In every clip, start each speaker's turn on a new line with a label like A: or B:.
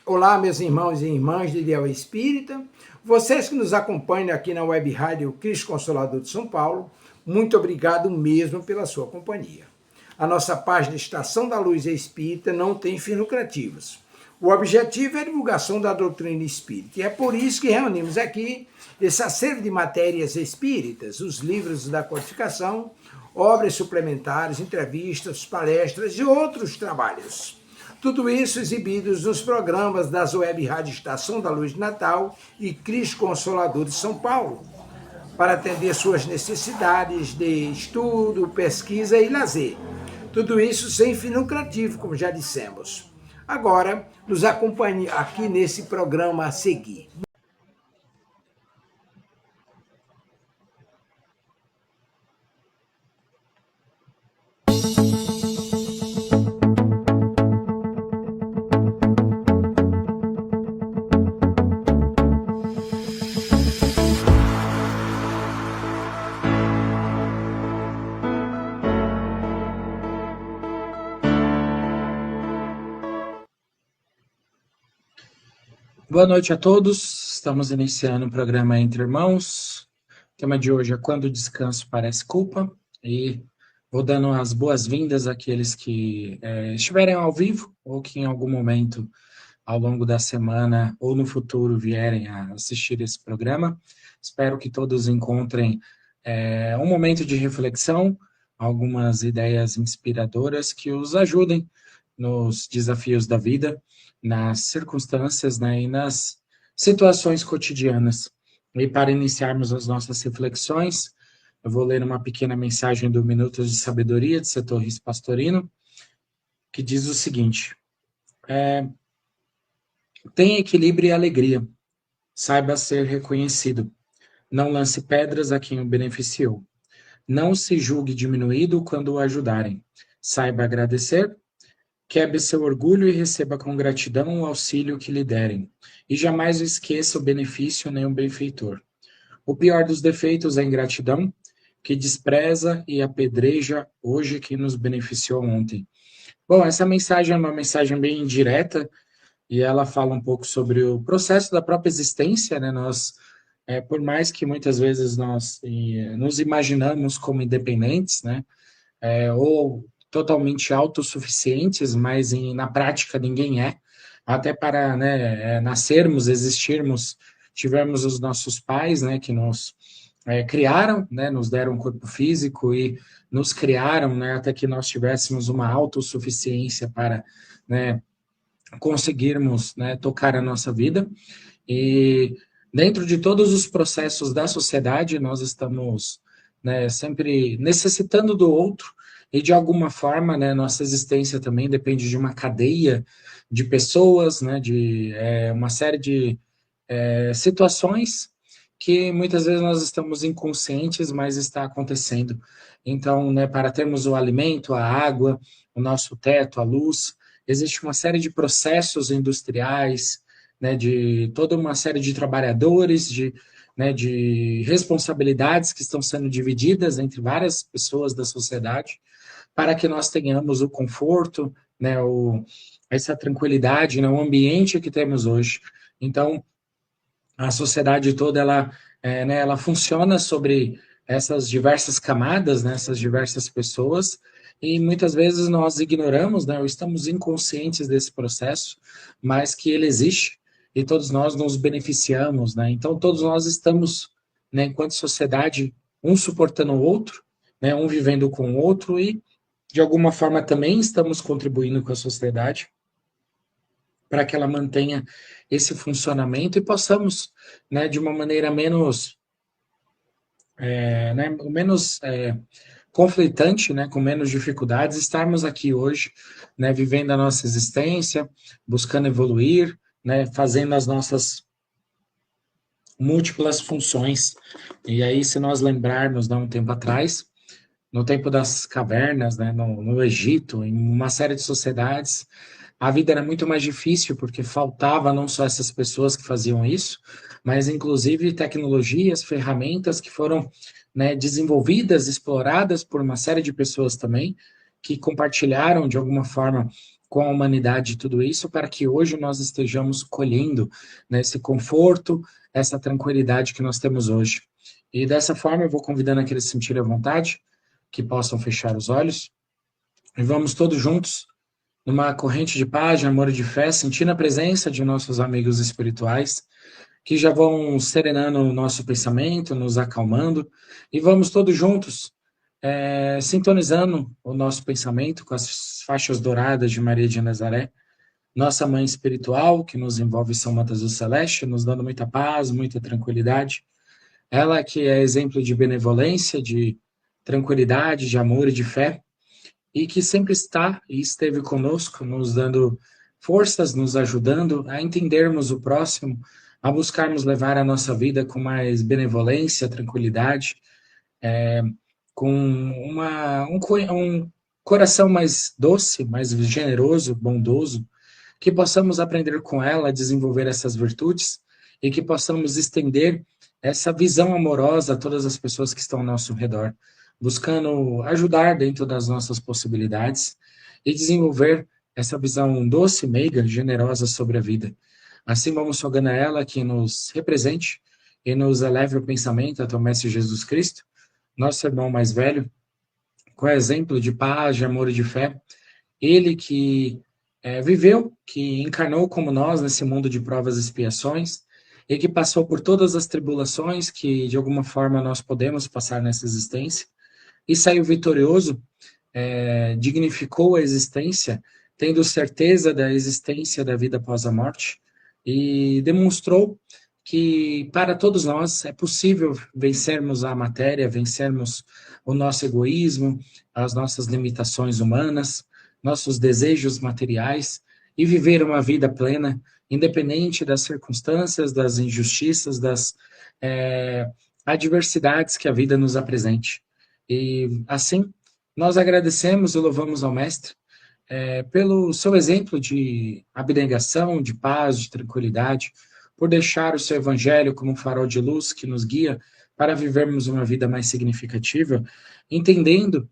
A: Olá, meus irmãos e irmãs de Ideal Espírita, vocês que nos acompanham aqui na Web Rádio Cristo Consolador de São Paulo, muito obrigado mesmo pela sua companhia. A nossa página Estação da Luz Espírita não tem fins lucrativos. O objetivo é a divulgação da doutrina espírita, e é por isso que reunimos aqui esse acervo de matérias espíritas, os livros da codificação, obras suplementares, entrevistas, palestras e outros trabalhos. Tudo isso exibidos nos programas das Web Rádio Estação da Luz de Natal e Cristo Consolador de São Paulo, para atender suas necessidades de estudo, pesquisa e lazer. Tudo isso sem fim lucrativo, como já dissemos. Agora, nos acompanhe aqui nesse programa a seguir.
B: Boa noite a todos, estamos iniciando o programa Entre Irmãos. O tema de hoje é Quando o Descanso Parece Culpa, e vou dando as boas-vindas àqueles que estiverem ao vivo ou que em algum momento ao longo da semana ou no futuro vierem a assistir esse programa. Espero que todos encontrem um momento de reflexão, algumas ideias inspiradoras que os ajudem nos desafios da vida, nas circunstâncias, né, e nas situações cotidianas. E para iniciarmos as nossas reflexões, eu vou ler uma pequena mensagem do Minutos de Sabedoria de Torres Pastorino, que diz o seguinte: tenha equilíbrio e alegria, saiba ser reconhecido, não lance pedras a quem o beneficiou, não se julgue diminuído quando o ajudarem, saiba agradecer, quebre seu orgulho e receba com gratidão o auxílio que lhe derem, e jamais esqueça o benefício nem o benfeitor. O pior dos defeitos é a ingratidão, que despreza e apedreja hoje quem nos beneficiou ontem. Bom, essa mensagem é uma mensagem bem direta, e ela fala um pouco sobre o processo da própria existência, né? Nós, por mais que muitas vezes nós nos imaginamos como independentes, né? Ou totalmente autossuficientes, mas na prática ninguém é. Até para, né, nascermos, existirmos, tivemos os nossos pais, né, que nos criaram, né, nos deram um corpo físico e nos criaram, né, até que nós tivéssemos uma autossuficiência para, né, conseguirmos, né, tocar a nossa vida. E dentro de todos os processos da sociedade, nós estamos, né, sempre necessitando do outro, e de alguma forma, né, nossa existência também depende de uma cadeia de pessoas, né, de uma série de situações que muitas vezes nós estamos inconscientes, mas está acontecendo. Então, né, para termos o alimento, a água, o nosso teto, a luz, existe uma série de processos industriais, né, de toda uma série de trabalhadores, né, de responsabilidades que estão sendo divididas entre várias pessoas da sociedade, para que nós tenhamos o conforto, né, essa tranquilidade, né, o ambiente que temos hoje. Então, a sociedade toda, né, ela funciona sobre essas diversas camadas, né, essas diversas pessoas, e muitas vezes nós ignoramos, né, ou estamos inconscientes desse processo, mas que ele existe, e todos nós nos beneficiamos, né, então todos nós estamos, né, enquanto sociedade, um suportando o outro, né, um vivendo com o outro, e de alguma forma também estamos contribuindo com a sociedade, para que ela mantenha esse funcionamento e possamos, né, de uma maneira menos, menos conflitante, né, com menos dificuldades, estarmos aqui hoje, né, vivendo a nossa existência, buscando evoluir, né, fazendo as nossas múltiplas funções. E aí, se nós lembrarmos, um tempo atrás, no tempo das cavernas, né, no Egito, em uma série de sociedades, a vida era muito mais difícil, porque faltava não só essas pessoas que faziam isso, mas inclusive tecnologias, ferramentas que foram, né, desenvolvidas, exploradas por uma série de pessoas também, que compartilharam de alguma forma com a humanidade tudo isso, para que hoje nós estejamos colhendo, né, esse conforto, essa tranquilidade que nós temos hoje. E dessa forma eu vou convidando aqueles que se sentirem à vontade, que possam fechar os olhos, e vamos todos juntos, numa corrente de paz, de amor e de fé, sentindo a presença de nossos amigos espirituais, que já vão serenando o nosso pensamento, nos acalmando, e vamos todos juntos, sintonizando o nosso pensamento com as faixas douradas de Maria de Nazaré, nossa mãe espiritual, que nos envolve São Mateus do Celeste, nos dando muita paz, muita tranquilidade. Ela que é exemplo de benevolência, de tranquilidade, de amor e de fé, e que sempre está e esteve conosco, nos dando forças, nos ajudando a entendermos o próximo, a buscarmos levar a nossa vida com mais benevolência, tranquilidade, com um coração mais doce, mais generoso, bondoso, que possamos aprender com ela a desenvolver essas virtudes e que possamos estender essa visão amorosa a todas as pessoas que estão ao nosso redor, buscando ajudar dentro das nossas possibilidades e desenvolver essa visão doce, meiga, generosa sobre a vida. Assim vamos rogando a ela que nos represente e nos eleve o pensamento até o Mestre Jesus Cristo, nosso irmão mais velho, com exemplo de paz, de amor e de fé. Ele que viveu, que encarnou como nós nesse mundo de provas e expiações, e que passou por todas as tribulações que de alguma forma nós podemos passar nessa existência, e saiu vitorioso, dignificou a existência, tendo certeza da existência da vida após a morte, e demonstrou que para todos nós é possível vencermos a matéria, vencermos o nosso egoísmo, as nossas limitações humanas, nossos desejos materiais e viver uma vida plena, independente das circunstâncias, das injustiças, das adversidades que a vida nos apresente. E assim, nós agradecemos e louvamos ao Mestre pelo seu exemplo de abnegação, de paz, de tranquilidade, por deixar o seu evangelho como um farol de luz que nos guia para vivermos uma vida mais significativa, entendendo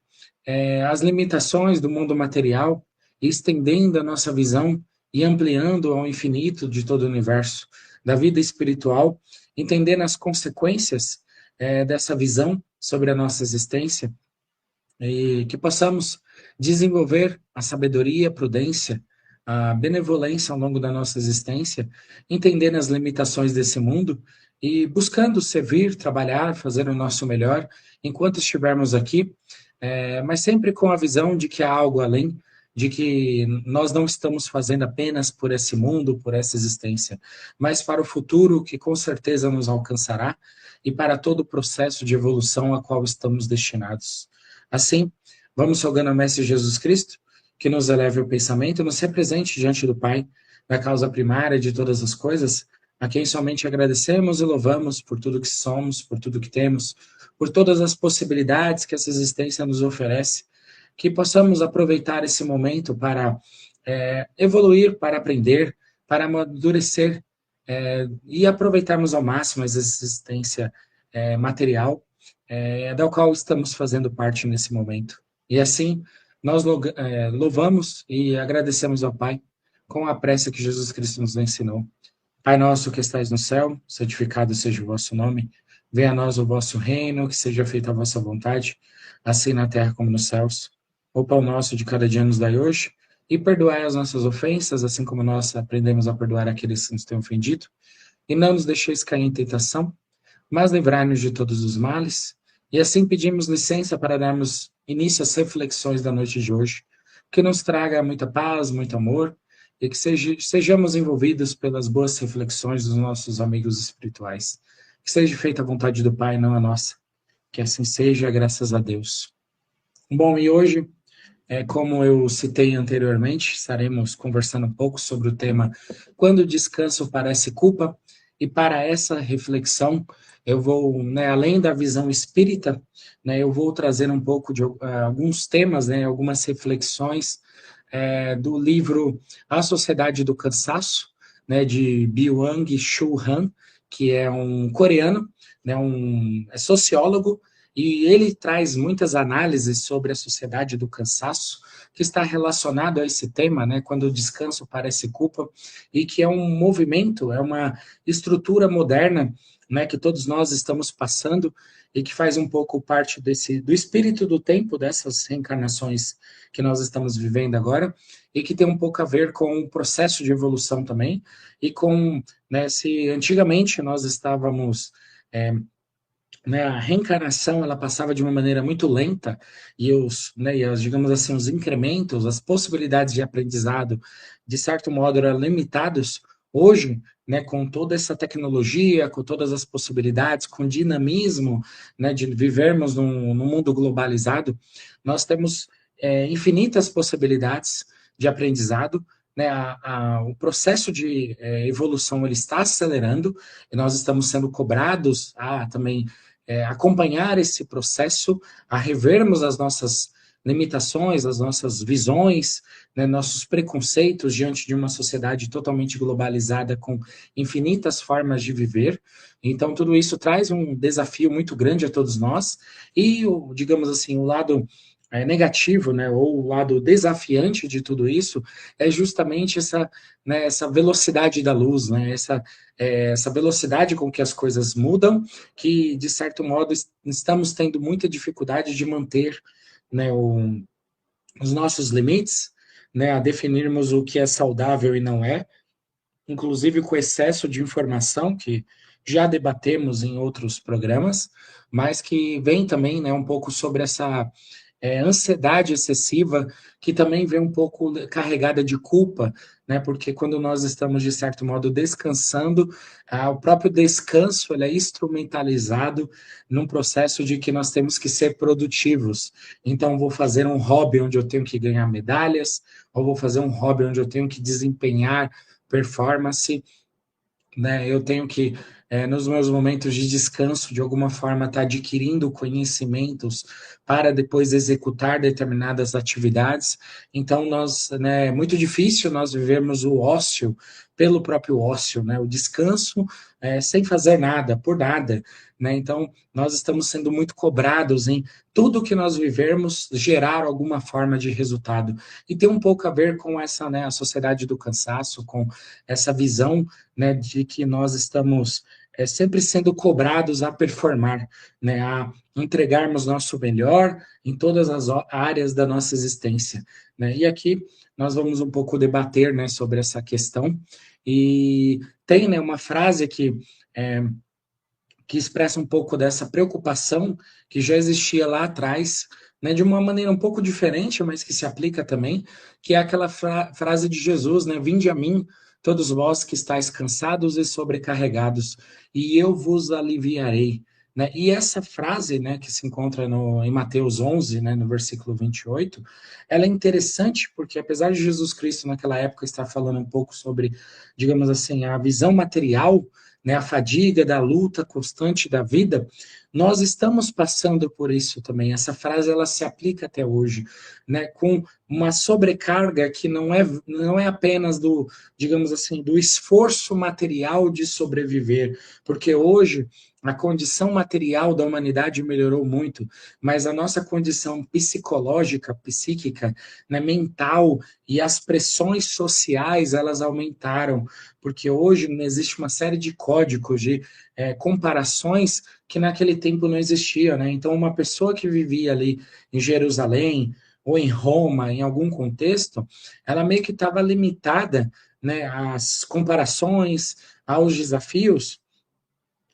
B: as limitações do mundo material, estendendo a nossa visão e ampliando ao infinito de todo o universo, da vida espiritual, entendendo as consequências dessa visão sobre a nossa existência, e que possamos desenvolver a sabedoria, a prudência, a benevolência ao longo da nossa existência, entendendo as limitações desse mundo e buscando servir, trabalhar, fazer o nosso melhor enquanto estivermos aqui, mas sempre com a visão de que há algo além, de que nós não estamos fazendo apenas por esse mundo, por essa existência, mas para o futuro que com certeza nos alcançará e para todo o processo de evolução a qual estamos destinados. Assim, vamos rogando ao Mestre Jesus Cristo que nos eleve o pensamento e nos represente diante do Pai, da causa primária de todas as coisas, a quem somente agradecemos e louvamos por tudo que somos, por tudo que temos, por todas as possibilidades que essa existência nos oferece, que possamos aproveitar esse momento para evoluir, para aprender, para amadurecer e aproveitarmos ao máximo essa existência material da qual estamos fazendo parte nesse momento. E assim, nós louvamos e agradecemos ao Pai com a prece que Jesus Cristo nos ensinou. Pai nosso que estais no céu, santificado seja o vosso nome. Venha a nós o vosso reino, que seja feita a vossa vontade, assim na terra como nos céus. O pão nosso de cada dia nos dai hoje, e perdoai as nossas ofensas, assim como nós aprendemos a perdoar aqueles que nos têm ofendido. E não nos deixeis cair em tentação, mas livrai-nos de todos os males. E assim pedimos licença para darmos início às reflexões da noite de hoje, que nos traga muita paz, muito amor, e que sejamos envolvidos pelas boas reflexões dos nossos amigos espirituais. Que seja feita a vontade do Pai, não a nossa. Que assim seja, graças a Deus. Bom, e hoje, como eu citei anteriormente, estaremos conversando um pouco sobre o tema Quando o descanso parece culpa, e para essa reflexão, eu vou, além da visão espírita, eu vou trazer um pouco de alguns temas, algumas reflexões do livro A Sociedade do Cansaço, de Byung-Chul Han, que é um coreano, é sociólogo, e ele traz muitas análises sobre a sociedade do cansaço, que está relacionado a esse tema, né, quando o descanso parece culpa, e que é um movimento, é uma estrutura moderna, né, que todos nós estamos passando e que faz um pouco parte do espírito do tempo, dessas reencarnações que nós estamos vivendo agora, e que tem um pouco a ver com o processo de evolução também, e com, né, se antigamente nós estávamos, né, a reencarnação ela passava de uma maneira muito lenta e digamos assim, os incrementos, as possibilidades de aprendizado, de certo modo, eram limitados. Hoje, né, com toda essa tecnologia, com todas as possibilidades, com dinamismo, né, de vivermos num mundo globalizado, nós temos infinitas possibilidades de aprendizado. Né, o processo de evolução ele está acelerando e nós estamos sendo cobrados a também acompanhar esse processo, a revermos as nossas limitações, as nossas visões, né, nossos preconceitos diante de uma sociedade totalmente globalizada com infinitas formas de viver. Então, tudo isso traz um desafio muito grande a todos nós e, digamos assim, o lado negativo, né, ou o lado desafiante de tudo isso é justamente essa, né, essa velocidade da luz, né, essa velocidade com que as coisas mudam, que, de certo modo, estamos tendo muita dificuldade de manter, né, os nossos limites, né, a definirmos o que é saudável e não é, inclusive com excesso de informação, que já debatemos em outros programas, mas que vem também, né, um pouco sobre essa ansiedade excessiva, que também vem um pouco carregada de culpa, né? Porque quando nós estamos, de certo modo, descansando, o próprio descanso ele é instrumentalizado num processo de que nós temos que ser produtivos. Então, vou fazer um hobby onde eu tenho que ganhar medalhas, ou vou fazer um hobby onde eu tenho que desempenhar performance, né? Eu tenho que, nos meus momentos de descanso, de alguma forma, estar adquirindo conhecimentos para depois executar determinadas atividades. Então, né, é muito difícil nós vivermos o ócio pelo próprio ócio, né? O descanso sem fazer nada, por nada, né? Então, nós estamos sendo muito cobrados em tudo que nós vivermos gerar alguma forma de resultado. E tem um pouco a ver com essa, né, a sociedade do cansaço, com essa visão, né, de que nós estamos sempre sendo cobrados a performar, né, a entregarmos nosso melhor em todas as áreas da nossa existência, né? E aqui nós vamos um pouco debater, né, sobre essa questão e tem, né, uma frase que expressa um pouco dessa preocupação que já existia lá atrás, né, de uma maneira um pouco diferente, mas que se aplica também, que é aquela frase de Jesus, né, vinde a mim, todos vós que estáis cansados e sobrecarregados, e eu vos aliviarei. Né? E essa frase, né, que se encontra em Mateus 11, né, no versículo 28, ela é interessante porque, apesar de Jesus Cristo, naquela época, estar falando um pouco sobre, digamos assim, a visão material, né, a fadiga da luta constante da vida, nós estamos passando por isso também. Essa frase ela se aplica até hoje, né, com uma sobrecarga que não é apenas do, digamos assim, do esforço material de sobreviver, porque hoje a condição material da humanidade melhorou muito, mas a nossa condição psicológica, psíquica, né, mental e as pressões sociais, elas aumentaram, porque hoje existe uma série de códigos, de comparações que naquele tempo não existia, né? Então, uma pessoa que vivia ali em Jerusalém ou em Roma, em algum contexto, ela meio que estava limitada, né, às comparações, aos desafios,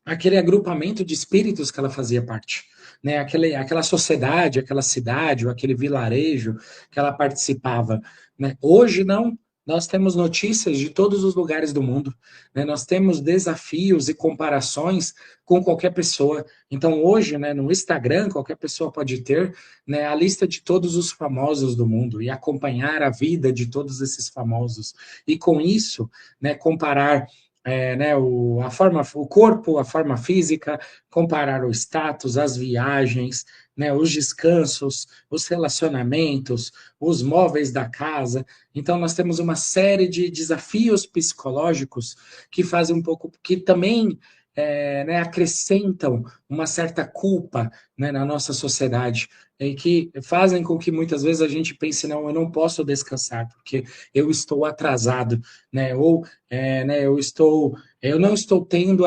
B: aquele agrupamento de espíritos que ela fazia parte, né? Aquela sociedade, aquela cidade, ou aquele vilarejo que ela participava, né? Hoje não, nós temos notícias de todos os lugares do mundo, né? Nós temos desafios e comparações com qualquer pessoa. Então hoje, né, no Instagram, qualquer pessoa pode ter, né, a lista de todos os famosos do mundo e acompanhar a vida de todos esses famosos. E com isso, né, comparar né, o corpo, a forma física, comparar o status, as viagens, né, os descansos, os relacionamentos, os móveis da casa. Então, nós temos uma série de desafios psicológicos que fazem um pouco, que também né, acrescentam uma certa culpa, né, na nossa sociedade, e que fazem com que muitas vezes a gente pense, não, eu não posso descansar, porque eu estou atrasado, né, ou né, eu não estou tendo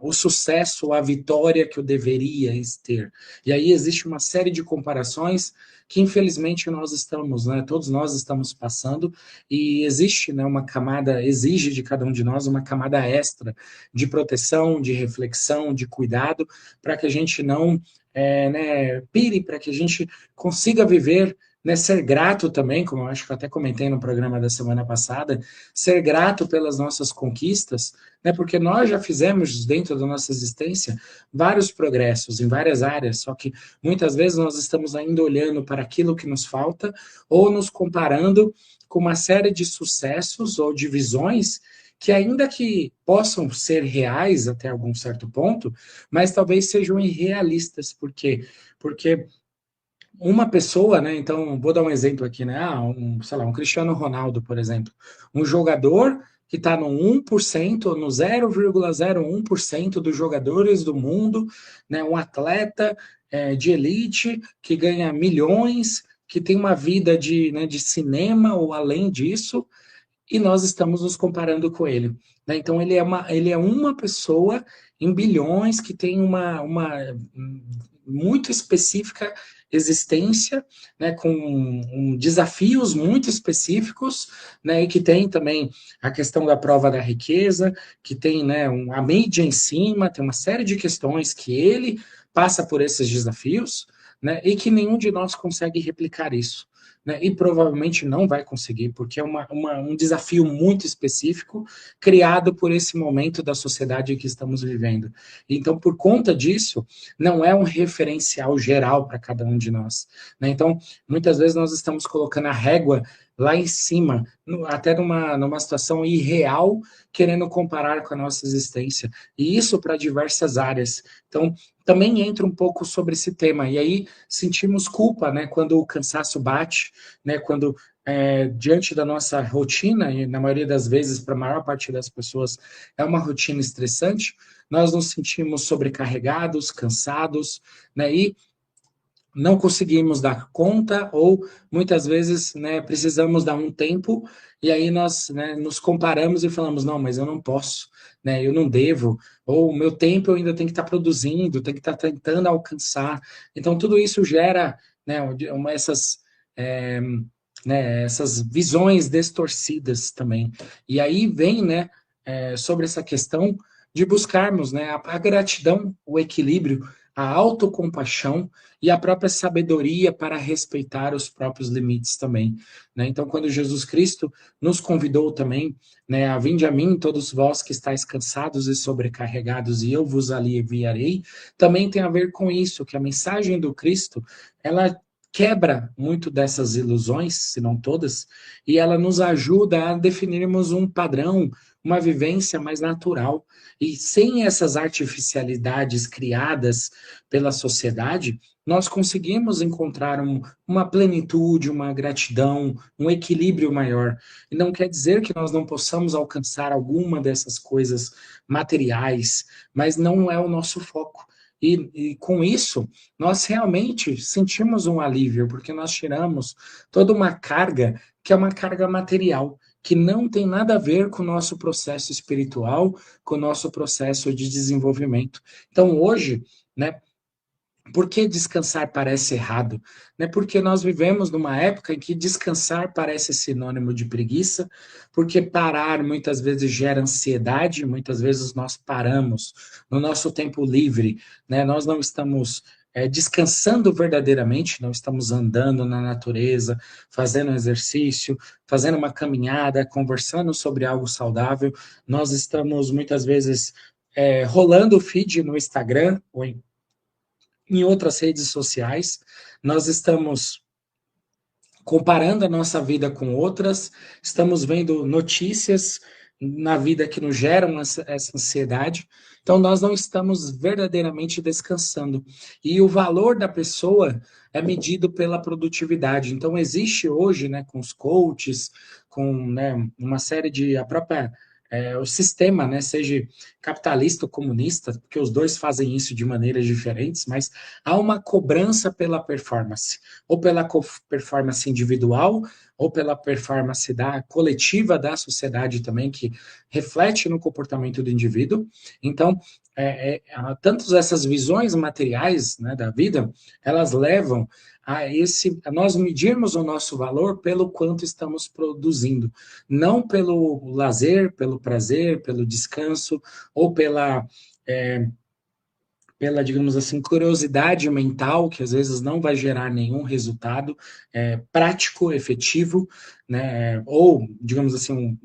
B: o sucesso, a vitória que eu deveria ter. E aí existe uma série de comparações que infelizmente nós estamos, né, todos nós estamos passando, e existe, né, uma camada, exige de cada um de nós uma camada extra de proteção, de reflexão, de cuidado, para que a gente não né, pire, para que a gente consiga viver, né, ser grato também, como eu acho que eu até comentei no programa da semana passada, ser grato pelas nossas conquistas, né, porque nós já fizemos dentro da nossa existência vários progressos em várias áreas, só que muitas vezes nós estamos ainda olhando para aquilo que nos falta ou nos comparando com uma série de sucessos ou de visões que ainda que possam ser reais até algum certo ponto, mas talvez sejam irrealistas. Por quê? Porque uma pessoa, né? Então, vou dar um exemplo aqui, né? Sei lá, um Cristiano Ronaldo, por exemplo. Um jogador que está no 1%, no 0,01% dos jogadores do mundo, né? Um atleta de elite que ganha milhões, que tem uma vida né, de cinema ou além disso, e nós estamos nos comparando com ele. Né? Então, ele é uma pessoa em bilhões que tem uma muito específica existência, né, com desafios muito específicos, né, e que tem também a questão da prova da riqueza, que tem, né, a mídia em cima, tem uma série de questões que ele passa por esses desafios, né, e que nenhum de nós consegue replicar isso. Né, e provavelmente não vai conseguir, porque é um desafio muito específico criado por esse momento da sociedade que estamos vivendo. Então, por conta disso, não é um referencial geral para cada um de nós. Né? Então, muitas vezes nós estamos colocando a régua lá em cima, até numa situação irreal, querendo comparar com a nossa existência. E isso para diversas áreas. Então, também entra um pouco sobre esse tema. E aí sentimos culpa, né, quando o cansaço bate, né, quando diante da nossa rotina, e na maioria das vezes, para a maior parte das pessoas, é uma rotina estressante, nós nos sentimos sobrecarregados, cansados, né, e não conseguimos dar conta, ou muitas vezes, né, precisamos dar um tempo, e aí nós, né, nos comparamos e falamos, não, mas eu não posso, né, eu não devo, ou o meu tempo eu ainda tenho que estar produzindo, tenho que estar tentando alcançar. Então, tudo isso gera, né, é, essas visões distorcidas também. E aí vem, né, sobre essa questão de buscarmos, né, a gratidão, o equilíbrio, a autocompaixão e a própria sabedoria para respeitar os próprios limites também. Né? Então, quando Jesus Cristo nos convidou também, né, a vinde a mim, todos vós que estáis cansados e sobrecarregados, e eu vos aliviarei, também tem a ver com isso, que a mensagem do Cristo, ela quebra muito dessas ilusões, se não todas, e ela nos ajuda a definirmos um padrão, uma vivência mais natural. E sem essas artificialidades criadas pela sociedade, nós conseguimos encontrar uma plenitude, uma gratidão, um equilíbrio maior. E não quer dizer que nós não possamos alcançar alguma dessas coisas materiais, mas não é o nosso foco. E com isso, nós realmente sentimos um alívio, porque nós tiramos toda uma carga que é uma carga material, que não tem nada a ver com o nosso processo espiritual, com o nosso processo de desenvolvimento. Então, hoje, né, por que descansar parece errado? Né? Porque nós vivemos numa época em que descansar parece sinônimo de preguiça, porque parar muitas vezes gera ansiedade, muitas vezes nós paramos no nosso tempo livre, né? Nós não estamos descansando verdadeiramente, não estamos andando na natureza, fazendo exercício, fazendo uma caminhada, conversando sobre algo saudável, nós estamos muitas vezes rolando o feed no Instagram ou em outras redes sociais, nós estamos comparando a nossa vida com outras, estamos vendo notícias na vida que nos geram essa ansiedade, então nós não estamos verdadeiramente descansando. E o valor da pessoa é medido pela produtividade. Então existe hoje, né, com os coaches, com, né, uma série de a própria o sistema, né, seja capitalista ou comunista, porque os dois fazem isso de maneiras diferentes, mas há uma cobrança pela performance, ou pela performance individual, ou pela performance da coletiva da sociedade também, que reflete no comportamento do indivíduo. Então, tanto essas visões materiais, né, da vida, elas levam a nós medirmos o nosso valor pelo quanto estamos produzindo, não pelo lazer, pelo prazer, pelo descanso, ou pela, digamos assim, curiosidade mental, que às vezes não vai gerar nenhum resultado prático, efetivo, né? Ou, digamos assim,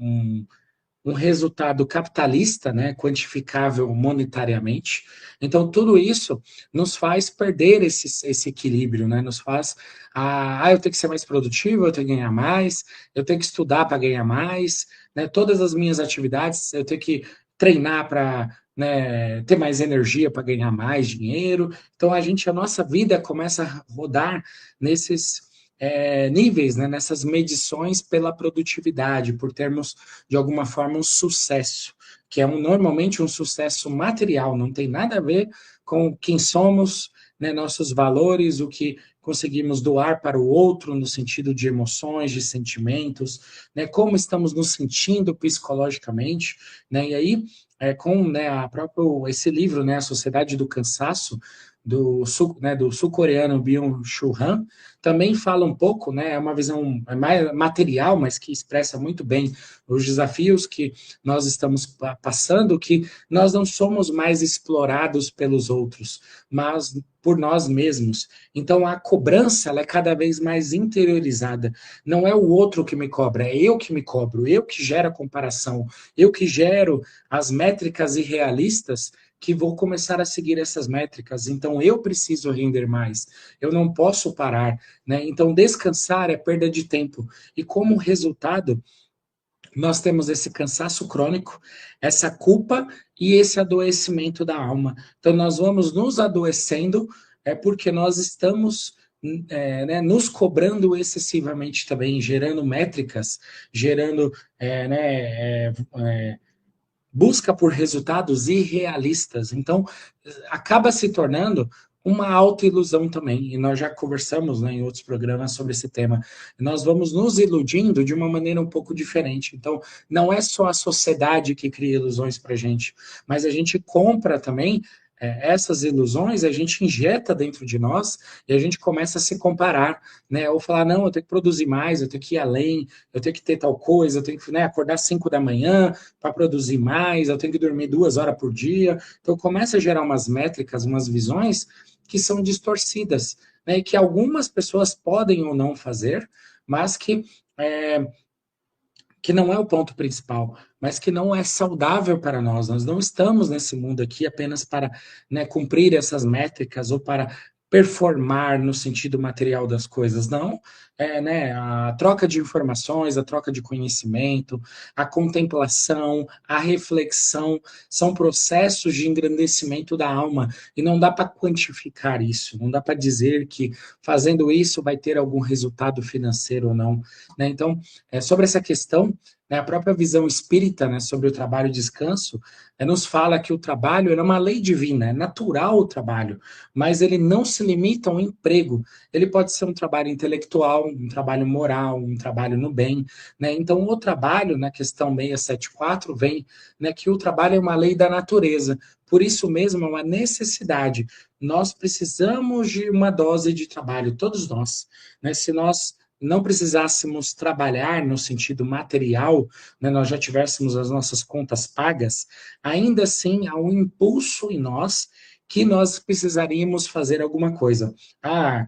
B: um resultado capitalista, né, quantificável monetariamente. Então, tudo isso nos faz perder esse equilíbrio, né, nos faz, eu tenho que ser mais produtivo, eu tenho que ganhar mais, eu tenho que estudar para ganhar mais, né, todas as minhas atividades, eu tenho que treinar para, né, ter mais energia para ganhar mais dinheiro. Então, a nossa vida começa a rodar nesses níveis, né, nessas medições pela produtividade, por termos, de alguma forma, um sucesso, que é normalmente um sucesso material, não tem nada a ver com quem somos, né, nossos valores, o que conseguimos doar para o outro no sentido de emoções, de sentimentos, né, como estamos nos sentindo psicologicamente, né, e aí com, né, esse livro, né, A Sociedade do Cansaço, do sul-coreano Byung-Chul Han, também fala um pouco, né, é uma visão mais material, mas que expressa muito bem os desafios que nós estamos passando, que nós não somos mais explorados pelos outros, mas por nós mesmos. Então, a cobrança ela é cada vez mais interiorizada. Não é o outro que me cobra, é eu que me cobro, eu que gero a comparação, eu que gero as métricas irrealistas que vou começar a seguir essas métricas. Então, eu preciso render mais, eu não posso parar, né? Então, descansar é perda de tempo. E como resultado, nós temos esse cansaço crônico, essa culpa e esse adoecimento da alma. Então, nós vamos nos adoecendo porque nós estamos né, nos cobrando excessivamente também, gerando métricas, gerando busca por resultados irrealistas. Então, acaba se tornando uma autoilusão também, e nós já conversamos, né, em outros programas sobre esse tema. Nós vamos nos iludindo de uma maneira um pouco diferente. Então, não é só a sociedade que cria ilusões para a gente, mas a gente compra também essas ilusões, a gente injeta dentro de nós e a gente começa a se comparar, né? Ou falar, não, eu tenho que produzir mais, eu tenho que ir além, eu tenho que ter tal coisa, eu tenho que, né, acordar 5 da manhã para produzir mais, eu tenho que dormir 2 horas por dia. Então, começa a gerar umas métricas, umas visões que são distorcidas, né? E que algumas pessoas podem ou não fazer, mas que não é o ponto principal, mas que não é saudável para nós. Nós não estamos nesse mundo aqui apenas para, né, cumprir essas métricas ou para performar no sentido material das coisas, não. Né, a troca de informações, a troca de conhecimento, a contemplação, a reflexão, são processos de engrandecimento da alma, e não dá para quantificar isso, não dá para dizer que fazendo isso vai ter algum resultado financeiro ou não, né? Então, sobre essa questão, né, a própria visão espírita, né, sobre o trabalho e descanso, nos fala que o trabalho é uma lei divina, é natural o trabalho, mas ele não se limita ao emprego. Ele pode ser um trabalho intelectual, um trabalho moral, um trabalho no bem, né? Então, o trabalho, na questão 674, vem, né, que o trabalho é uma lei da natureza, por isso mesmo é uma necessidade. Nós precisamos de uma dose de trabalho, todos nós, né? Se nós não precisássemos trabalhar no sentido material, né, nós já tivéssemos as nossas contas pagas, ainda assim há um impulso em nós que nós precisaríamos fazer alguma coisa.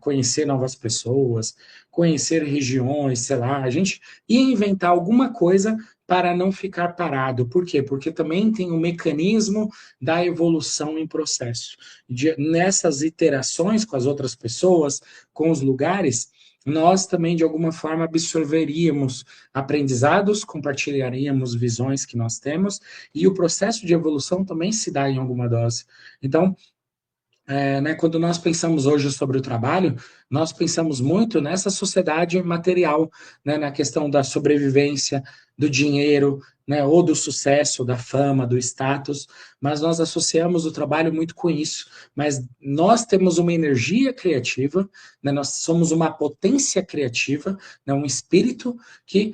B: Conhecer novas pessoas, conhecer regiões, sei lá, a gente ia inventar alguma coisa para não ficar parado. Por quê? Porque também tem um mecanismo da evolução em processo. Nessas iterações com as outras pessoas, com os lugares, nós também, de alguma forma, absorveríamos aprendizados, compartilharíamos visões que nós temos, e o processo de evolução também se dá em alguma dose. Então, né, quando nós pensamos hoje sobre o trabalho, nós pensamos muito nessa sociedade material, né, na questão da sobrevivência, do dinheiro, né, ou do sucesso, da fama, do status, mas nós associamos o trabalho muito com isso. Mas nós temos uma energia criativa, né, nós somos uma potência criativa, né, um espírito que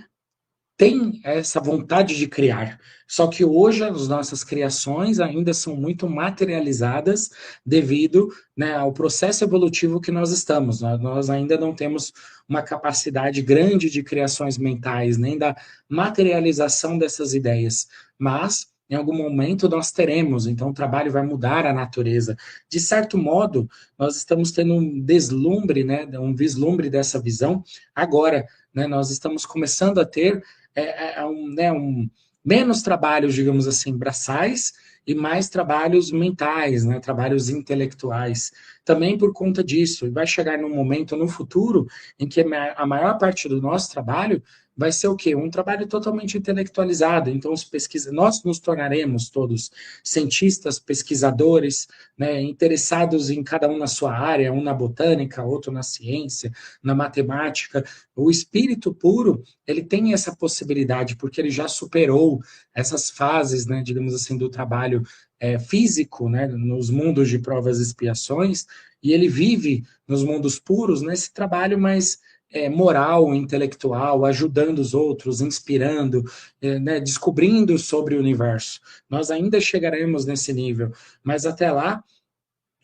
B: tem essa vontade de criar. Só que hoje as nossas criações ainda são muito materializadas devido, né, ao processo evolutivo que nós estamos. Nós ainda não temos uma capacidade grande de criações mentais, nem da materialização dessas ideias. Mas, em algum momento, nós teremos. Então, o trabalho vai mudar a natureza. De certo modo, nós estamos tendo um deslumbre, né, um vislumbre dessa visão agora. Né, nós estamos começando a ter menos trabalhos, digamos assim, braçais e mais trabalhos mentais, né, trabalhos intelectuais. Também por conta disso, e vai chegar num momento no futuro em que a maior parte do nosso trabalho vai ser o quê? Um trabalho totalmente intelectualizado. Então, nós nos tornaremos todos cientistas, pesquisadores, né, interessados em cada um na sua área, um na botânica, outro na ciência, na matemática. O espírito puro, ele tem essa possibilidade, porque ele já superou essas fases, né, digamos assim, do trabalho físico, né, nos mundos de provas e expiações, e ele vive nos mundos puros nesse trabalho mais moral, intelectual, ajudando os outros, inspirando, né, descobrindo sobre o universo. Nós ainda chegaremos nesse nível, mas até lá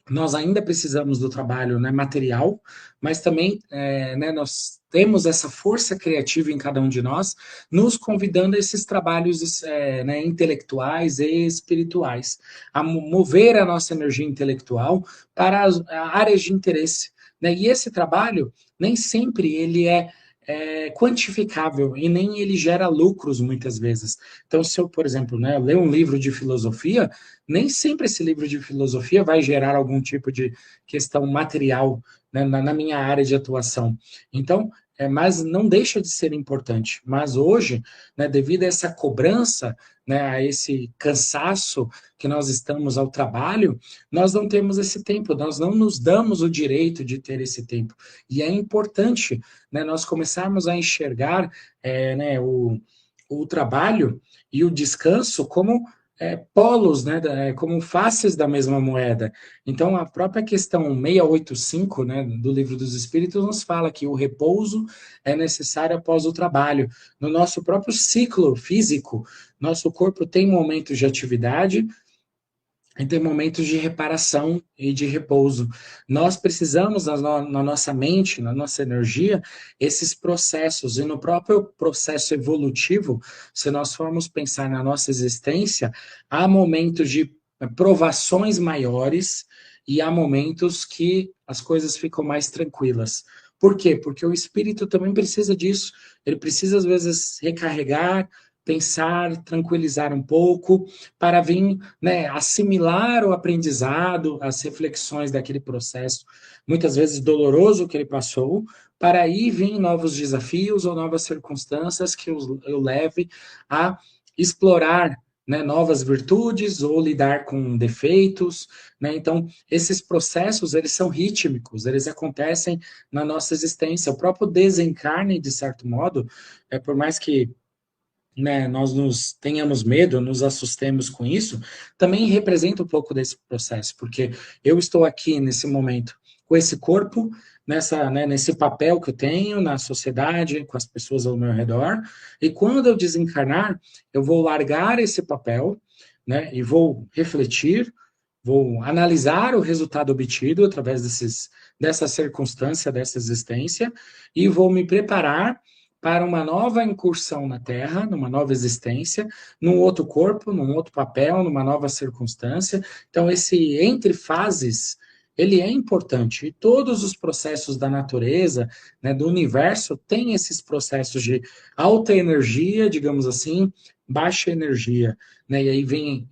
B: nós ainda precisamos do trabalho, né, material, mas também né, nós temos essa força criativa em cada um de nós, nos convidando a esses trabalhos né, intelectuais e espirituais, a mover a nossa energia intelectual para as áreas de interesse. Né? E esse trabalho, nem sempre ele é quantificável e nem ele gera lucros muitas vezes. Então, se eu, por exemplo, né, ler um livro de filosofia, nem sempre esse livro de filosofia vai gerar algum tipo de questão material, né, na minha área de atuação. Então, mas não deixa de ser importante. Mas hoje, né, devido a essa cobrança, né, a esse cansaço que nós estamos ao trabalho, nós não temos esse tempo, nós não nos damos o direito de ter esse tempo. E é importante, né, nós começarmos a enxergar né, o trabalho e o descanso como polos, né, como faces da mesma moeda. Então, a própria questão 685, né, do Livro dos Espíritos nos fala que o repouso é necessário após o trabalho. No nosso próprio ciclo físico, nosso corpo tem momentos de atividade e tem momentos de reparação e de repouso. Nós precisamos, na nossa mente, na nossa energia, esses processos. E no próprio processo evolutivo, se nós formos pensar na nossa existência, há momentos de provações maiores e há momentos que as coisas ficam mais tranquilas. Por quê? Porque o espírito também precisa disso. Ele precisa, às vezes, recarregar, pensar, tranquilizar um pouco, para vir, né, assimilar o aprendizado, as reflexões daquele processo, muitas vezes doloroso que ele passou, para aí vir novos desafios ou novas circunstâncias que eu leve a explorar, né, novas virtudes ou lidar com defeitos, né? Então, esses processos, eles são rítmicos, eles acontecem na nossa existência. O próprio desencarne, de certo modo, por mais que, né, nós tenhamos medo, nos assustemos com isso, também representa um pouco desse processo, porque eu estou aqui nesse momento com esse corpo, né, nesse papel que eu tenho na sociedade, com as pessoas ao meu redor, e quando eu desencarnar, eu vou largar esse papel, né, e vou refletir, vou analisar o resultado obtido através dessa circunstância, dessa existência, e vou me preparar para uma nova incursão na Terra, numa nova existência, num outro corpo, num outro papel, numa nova circunstância. Então, esse entre fases, ele é importante. E todos os processos da natureza, né, do universo, têm esses processos de alta energia, digamos assim, baixa energia. Né? E aí vem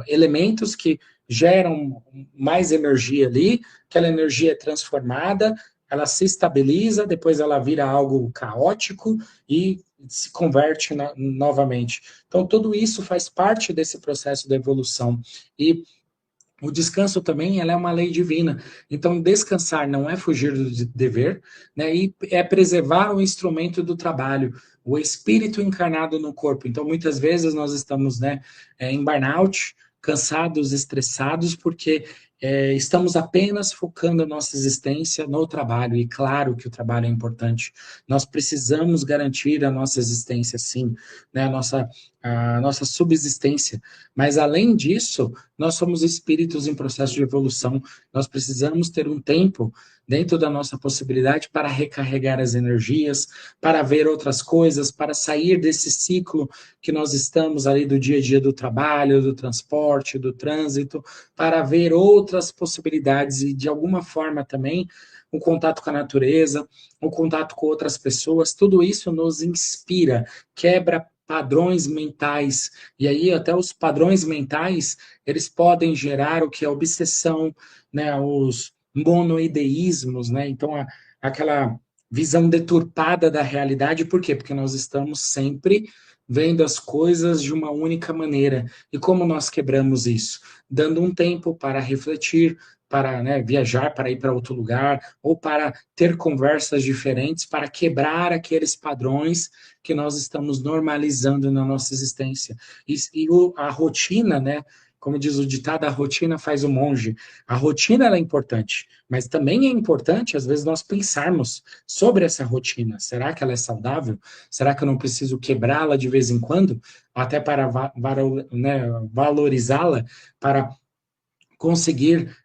B: elementos que geram mais energia ali, aquela energia é transformada, ela se estabiliza, depois ela vira algo caótico e se converte novamente. Então, tudo isso faz parte desse processo da evolução. E O descanso também, ela é uma lei divina. Então, descansar não é fugir do dever, né? E é preservar o instrumento do trabalho, o espírito encarnado no corpo. Então, muitas vezes nós estamos, né, em burnout, cansados, estressados, porque estamos apenas focando a nossa existência no trabalho. E claro que o trabalho é importante. Nós precisamos garantir a nossa existência, sim, né? A nossa subsistência. Mas, além disso, nós somos espíritos em processo de evolução, nós precisamos ter um tempo dentro da nossa possibilidade para recarregar as energias, para ver outras coisas, para sair desse ciclo que nós estamos ali do dia a dia do trabalho, do transporte, do trânsito, para ver outras possibilidades e, de alguma forma, também o contato com a natureza, o contato com outras pessoas, tudo isso nos inspira, quebra padrões mentais, e aí até os padrões mentais eles podem gerar o que é obsessão, né, os monoideísmos, né, então aquela visão deturpada da realidade, por quê? Porque nós estamos sempre vendo as coisas de uma única maneira, e como nós quebramos isso? Dando um tempo para refletir, para, né, viajar, para ir para outro lugar, ou para ter conversas diferentes, para quebrar aqueles padrões que nós estamos normalizando na nossa existência. A rotina, né, como diz o ditado, a rotina faz o monge. A rotina ela é importante, mas também é importante, às vezes, nós pensarmos sobre essa rotina. Será que ela é saudável? Será que eu não preciso quebrá-la de vez em quando? Até para né, valorizá-la, para conseguir,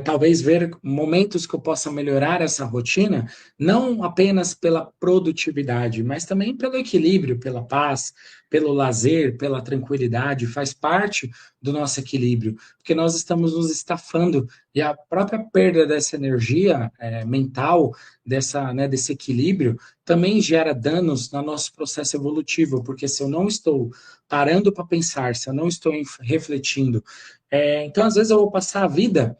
B: talvez, ver momentos que eu possa melhorar essa rotina, não apenas pela produtividade, mas também pelo equilíbrio, pela paz, pelo lazer, pela tranquilidade, faz parte do nosso equilíbrio, porque nós estamos nos estafando e a própria perda dessa energia mental, né, desse equilíbrio, também gera danos no nosso processo evolutivo, porque se eu não estou parando para pensar, se eu não estou refletindo, então, às vezes, eu vou passar a vida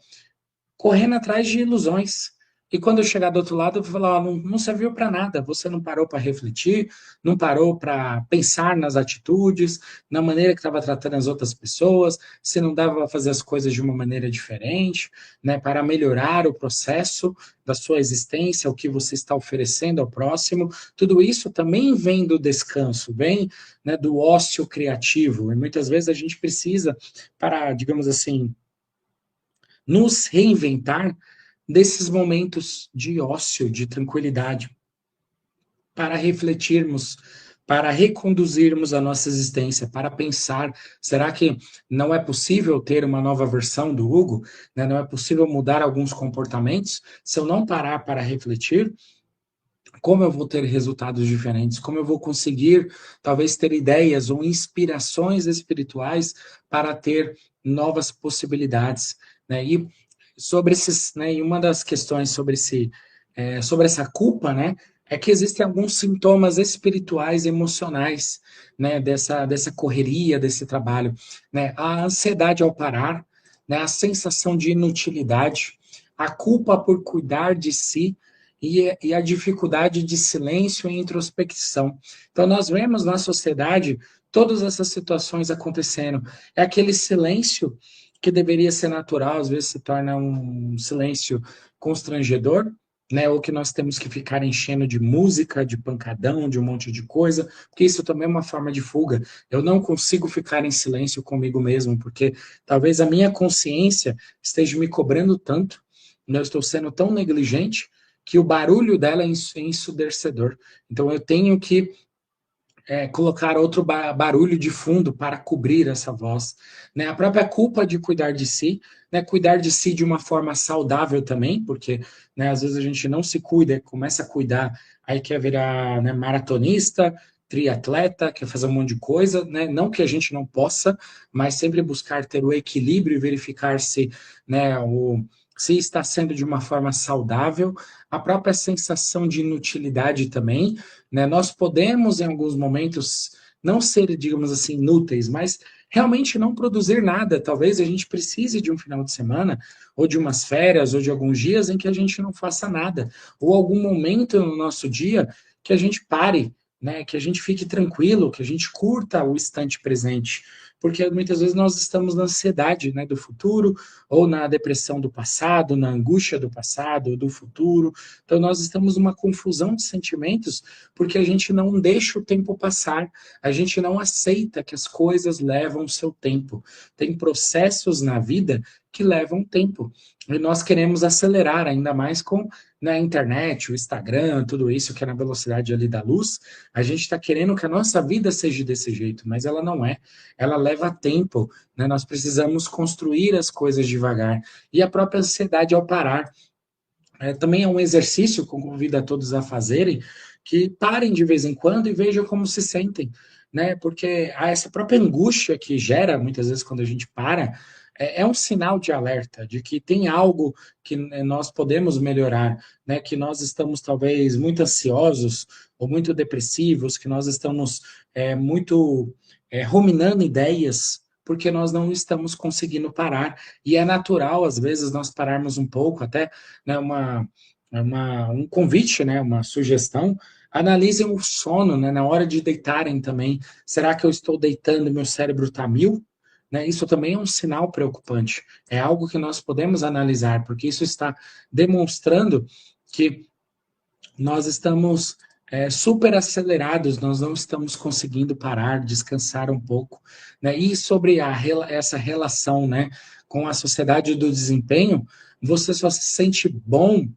B: correndo atrás de ilusões. E quando eu chegar do outro lado, eu vou falar: não, não serviu para nada. Você não parou para refletir, não parou para pensar nas atitudes, na maneira que estava tratando as outras pessoas, se não dava para fazer as coisas de uma maneira diferente, né, para melhorar o processo da sua existência, o que você está oferecendo ao próximo. Tudo isso também vem do descanso, vem, né, do ócio criativo. E muitas vezes a gente precisa, para, digamos assim, nos reinventar desses momentos de ócio, de tranquilidade, para refletirmos, para reconduzirmos a nossa existência, para pensar, será que não é possível ter uma nova versão do Hugo? Né? Não é possível mudar alguns comportamentos? Se eu não parar para refletir, como eu vou ter resultados diferentes? Como eu vou conseguir, talvez, ter ideias ou inspirações espirituais para ter novas possibilidades? Né? E sobre esses, né, e uma das questões sobre essa culpa, né, é que existem alguns sintomas espirituais, emocionais, né, dessa correria, desse trabalho, né, a ansiedade ao parar, né, a sensação de inutilidade, a culpa por cuidar de si e a dificuldade de silêncio e introspecção. Então, nós vemos na sociedade todas essas situações acontecendo. É aquele silêncio que deveria ser natural, às vezes se torna um silêncio constrangedor, né? Ou que nós temos que ficar enchendo de música, de pancadão, de um monte de coisa, porque isso também é uma forma de fuga. Eu não consigo ficar em silêncio comigo mesmo, porque talvez a minha consciência esteja me cobrando tanto, né? Eu estou sendo tão negligente que o barulho dela é ensurdecedor. Então eu tenho que colocar outro barulho de fundo para cobrir essa voz. Né? A própria culpa de cuidar de si, né? Cuidar de si de uma forma saudável também, porque, né, às vezes a gente não se cuida, começa a cuidar, aí quer virar, né, maratonista, triatleta, quer fazer um monte de coisa, né? Não que a gente não possa, mas sempre buscar ter o equilíbrio e verificar se, né, se está sendo de uma forma saudável, a própria sensação de inutilidade também, né? Nós podemos, em alguns momentos, não ser, digamos assim, inúteis, mas realmente não produzir nada. Talvez a gente precise de um final de semana, ou de umas férias, ou de alguns dias em que a gente não faça nada, ou algum momento no nosso dia que a gente pare, né? Que a gente fique tranquilo, que a gente curta o instante presente. porque muitas vezes nós estamos na ansiedade, né, do futuro, ou na depressão do passado, na angústia do passado, do futuro. Então nós estamos numa confusão de sentimentos, porque a gente não deixa o tempo passar, a gente não aceita que as coisas levam o seu tempo. Tem processos na vida que levam tempo. E nós queremos acelerar, ainda mais com na internet, o Instagram, tudo isso que é na velocidade ali da luz. A gente está querendo que a nossa vida seja desse jeito, mas ela não é. Ela leva tempo, né? Nós precisamos construir as coisas devagar. E a própria ansiedade ao parar. Também é um exercício que eu convido a todos a fazerem, que parem de vez em quando e vejam como se sentem, né? Porque essa própria angústia que gera, muitas vezes, quando a gente para, é um sinal de alerta, de que tem algo que nós podemos melhorar, né? Que nós estamos, talvez, muito ansiosos ou muito depressivos, que nós estamos muito ruminando ideias, porque nós não estamos conseguindo parar. E é natural, às vezes, nós pararmos um pouco, até, né, um convite, né, uma sugestão. Analisem o sono, né, na hora de deitarem também. Será que eu estou deitando e meu cérebro está mil? Né, isso também é um sinal preocupante. É algo que nós podemos analisar, porque isso está demonstrando que nós estamos super acelerados, nós não estamos conseguindo parar, descansar um pouco. Né? E sobre essa relação, né, com a sociedade do desempenho, você só se sente bom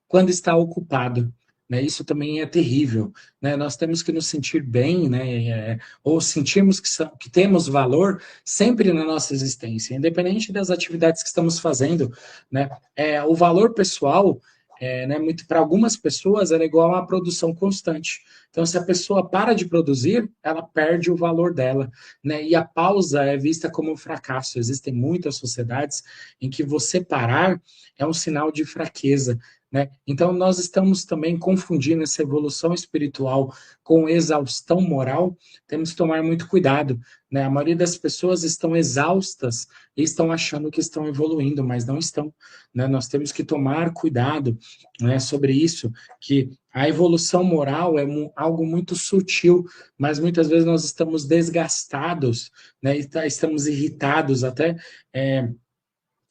B: quando está ocupado. Né? Isso também é terrível. Né? Nós temos que nos sentir bem, né? Ou sentirmos que temos valor sempre na nossa existência, independente das atividades que estamos fazendo. Né? O valor pessoal, né, muito para algumas pessoas, é igual a uma produção constante. Então, se a pessoa para de produzir, ela perde o valor dela. Né? E a pausa é vista como um fracasso. Existem muitas sociedades em que você parar é um sinal de fraqueza. Né? Então, nós estamos também confundindo essa evolução espiritual com exaustão moral. Temos que tomar muito cuidado. Né? A maioria das pessoas estão exaustas e estão achando que estão evoluindo, mas não estão. Né? Nós temos que tomar cuidado, né, sobre isso, que a evolução moral é algo muito sutil, mas muitas vezes nós estamos desgastados, né, e estamos irritados até.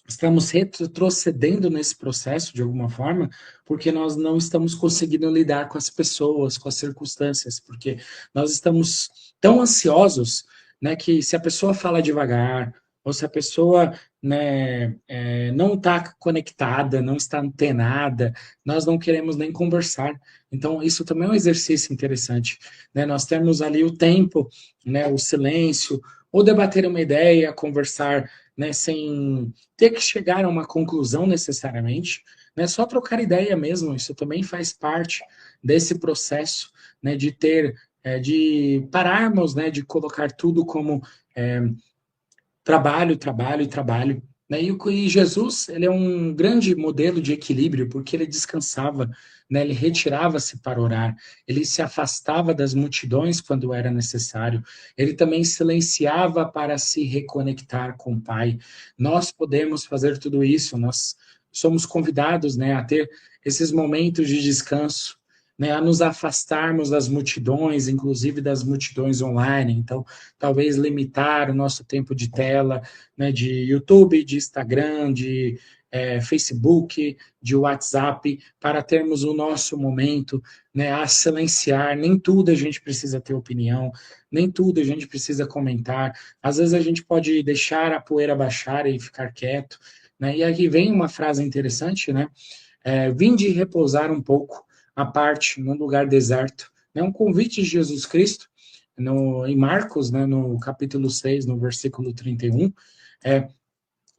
B: Estamos retrocedendo nesse processo de alguma forma, porque nós não estamos conseguindo lidar com as pessoas, com as circunstâncias, porque nós estamos tão ansiosos, né, que se a pessoa fala devagar, ou se a pessoa, né, não está conectada, não está antenada, nós não queremos nem conversar. Então, isso também é um exercício interessante. Né? Nós temos ali o tempo, né, o silêncio, ou debater uma ideia, conversar, né, sem ter que chegar a uma conclusão necessariamente, né, só trocar ideia mesmo, isso também faz parte desse processo, né, de ter, de pararmos, né, de colocar tudo como trabalho, trabalho e trabalho. Né? E Jesus, ele é um grande modelo de equilíbrio, porque ele descansava, né? Ele retirava-se para orar, ele se afastava das multidões quando era necessário, ele também silenciava para se reconectar com o Pai. Nós podemos fazer tudo isso, nós somos convidados, né, a ter esses momentos de descanso, né, a nos afastarmos das multidões, inclusive das multidões online. Então, talvez limitar o nosso tempo de tela, né, de YouTube, de Instagram, de Facebook, de WhatsApp, para termos o nosso momento, né, a silenciar. Nem tudo a gente precisa ter opinião, nem tudo a gente precisa comentar. Às vezes a gente pode deixar a poeira baixar e ficar quieto. Né? E aqui vem uma frase interessante, né? Vinde repousar um pouco à parte, num lugar deserto. É um convite de Jesus Cristo, em Marcos, né, no capítulo 6, no versículo 31.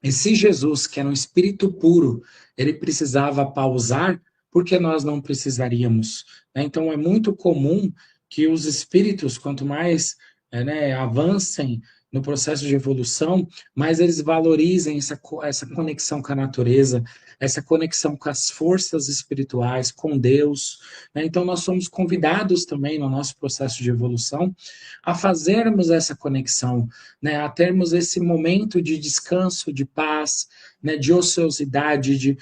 B: E se Jesus, que era um espírito puro, ele precisava pausar, por que nós não precisaríamos? Né? Então, é muito comum que os espíritos, quanto mais né, avancem no processo de evolução, mais eles valorizem essa conexão com a natureza, essa conexão com as forças espirituais, com Deus. Né? Então, nós somos convidados também no nosso processo de evolução a fazermos essa conexão, né? A termos esse momento de descanso, de paz, né? De ociosidade, de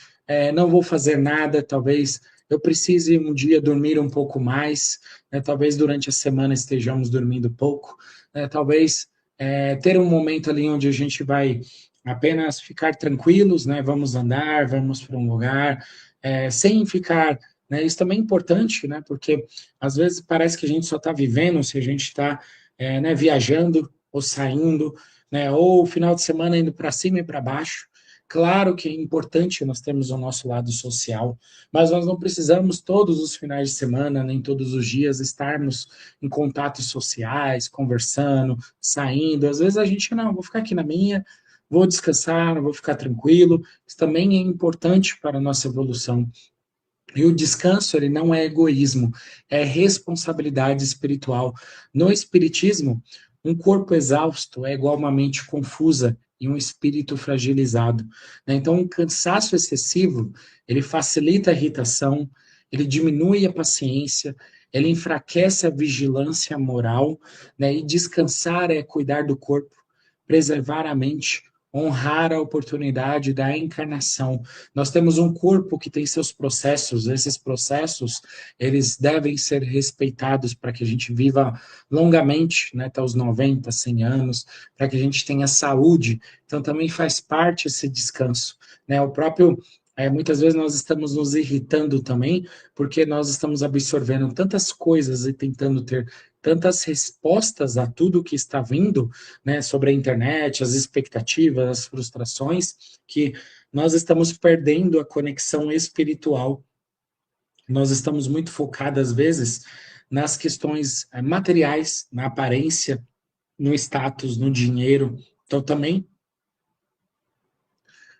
B: não vou fazer nada, talvez eu precise um dia dormir um pouco mais, né? Talvez durante a semana estejamos dormindo pouco, né? Talvez ter um momento ali onde a gente vai apenas ficar tranquilos, né? Vamos andar, vamos para um lugar, sem ficar, né? Isso também é importante, né? Porque às vezes parece que a gente só está vivendo se a gente está, né, viajando ou saindo, né? Ou final de semana indo para cima e para baixo. Claro que é importante nós termos o nosso lado social, mas nós não precisamos todos os finais de semana, nem todos os dias estarmos em contatos sociais, conversando, saindo. Às vezes a gente, não, vou ficar aqui na minha, vou descansar, vou ficar tranquilo. Isso também é importante para a nossa evolução. E o descanso, ele não é egoísmo, é responsabilidade espiritual. No espiritismo, um corpo exausto é igual a uma mente confusa e um espírito fragilizado, né? Então, um cansaço excessivo, ele facilita a irritação, ele diminui a paciência, ele enfraquece a vigilância moral, né? E descansar é cuidar do corpo, preservar a mente, honrar a oportunidade da encarnação. Nós temos um corpo que tem seus processos, esses processos, eles devem ser respeitados para que a gente viva longamente, né, até os 90, 100 anos, para que a gente tenha saúde. Então também faz parte esse descanso, né? O próprio muitas vezes nós estamos nos irritando também, porque nós estamos absorvendo tantas coisas e tentando ter tantas respostas a tudo que está vindo, né, sobre a internet, as expectativas, as frustrações, que nós estamos perdendo a conexão espiritual. Nós estamos muito focados, às vezes, nas questões materiais, na aparência, no status, no dinheiro. Então, também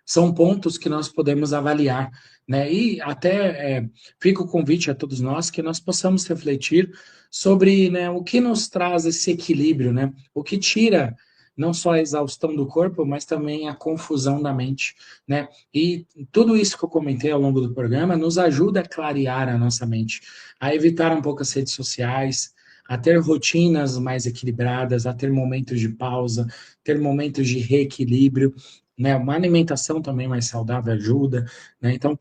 B: são pontos que nós podemos avaliar, né? E até fica o convite a todos nós que nós possamos refletir sobre, né, o que nos traz esse equilíbrio, né? O que tira não só a exaustão do corpo, mas também a confusão da mente, né? E tudo isso que eu comentei ao longo do programa nos ajuda a clarear a nossa mente, a evitar um pouco as redes sociais, a ter rotinas mais equilibradas, a ter momentos de pausa, ter momentos de reequilíbrio, né? Uma alimentação também mais saudável ajuda, né? Então,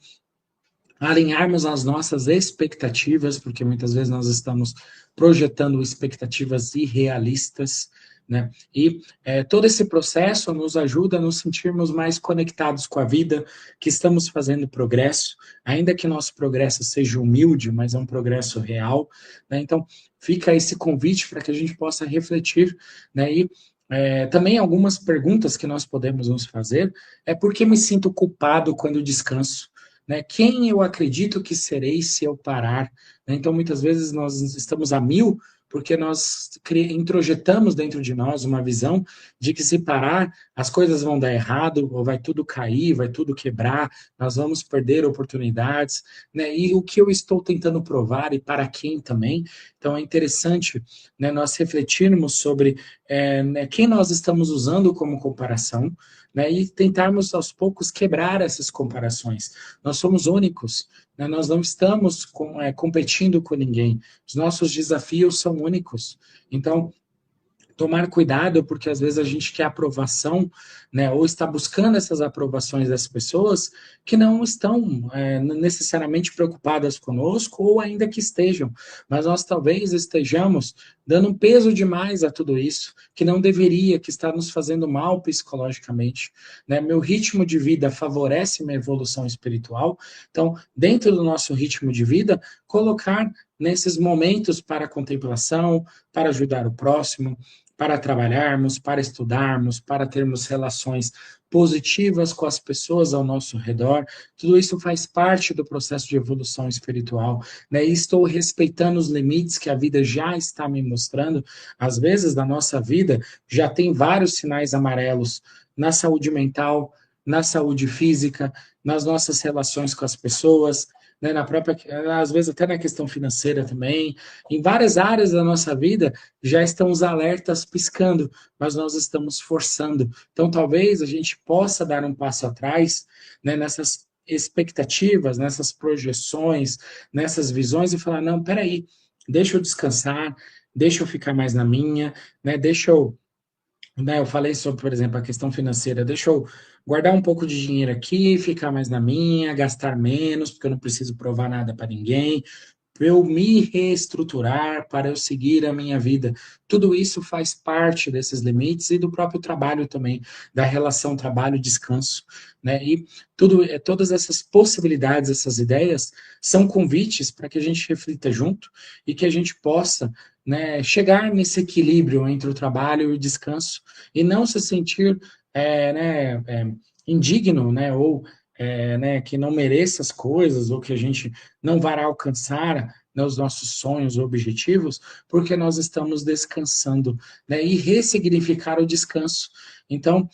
B: alinharmos as nossas expectativas, porque muitas vezes nós estamos projetando expectativas irrealistas, né? E todo esse processo nos ajuda a nos sentirmos mais conectados com a vida, que estamos fazendo progresso, ainda que nosso progresso seja humilde, mas é um progresso real, né? Então, fica esse convite para que a gente possa refletir, né? E também algumas perguntas que nós podemos nos fazer é por que me sinto culpado quando descanso? Né? Quem eu acredito que serei se eu parar? Né? Então, muitas vezes nós estamos a mil porque nós introjetamos dentro de nós uma visão de que se parar, as coisas vão dar errado, ou vai tudo cair, vai tudo quebrar, nós vamos perder oportunidades, né? E o que eu estou tentando provar e para quem também. Então, é interessante, né, nós refletirmos sobre né, quem nós estamos usando como comparação, né, e tentarmos aos poucos quebrar essas comparações. Nós somos únicos, né, nós não estamos competindo com ninguém. Os nossos desafios são únicos. Então, tomar cuidado, porque às vezes a gente quer aprovação, né, ou está buscando essas aprovações das pessoas que não estão necessariamente preocupadas conosco, ou ainda que estejam, mas nós talvez estejamos dando um peso demais a tudo isso, que não deveria, que está nos fazendo mal psicologicamente, né? Meu ritmo de vida favorece minha evolução espiritual, então, dentro do nosso ritmo de vida, colocar nesses momentos para contemplação, para ajudar o próximo, para trabalharmos, para estudarmos, para termos relações positivas com as pessoas ao nosso redor, tudo isso faz parte do processo de evolução espiritual, né? E estou respeitando os limites que a vida já está me mostrando. Às vezes, na nossa vida, já tem vários sinais amarelos na saúde mental, na saúde física, nas nossas relações com as pessoas, né, na própria, às vezes até na questão financeira também, em várias áreas da nossa vida já estão os alertas piscando, mas nós estamos forçando. Então, talvez a gente possa dar um passo atrás, né, nessas expectativas, nessas projeções, nessas visões e falar, não, peraí, deixa eu descansar, deixa eu ficar mais na minha, né, deixa eu, né, eu falei sobre, por exemplo, a questão financeira. Deixa eu guardar um pouco de dinheiro aqui, ficar mais na minha, gastar menos, porque eu não preciso provar nada para ninguém. eu me reestruturar, para eu seguir a minha vida. Tudo isso faz parte desses limites e do próprio trabalho também, da relação trabalho-descanso, né? E todas essas possibilidades, essas ideias, são convites para que a gente reflita junto e que a gente possa, né, chegar nesse equilíbrio entre o trabalho e o descanso e não se sentir indigno, né, ou né, que não mereça as coisas, ou que a gente não vai alcançar, né, os nossos sonhos ou objetivos, porque nós estamos descansando, né, e ressignificar o descanso. Então,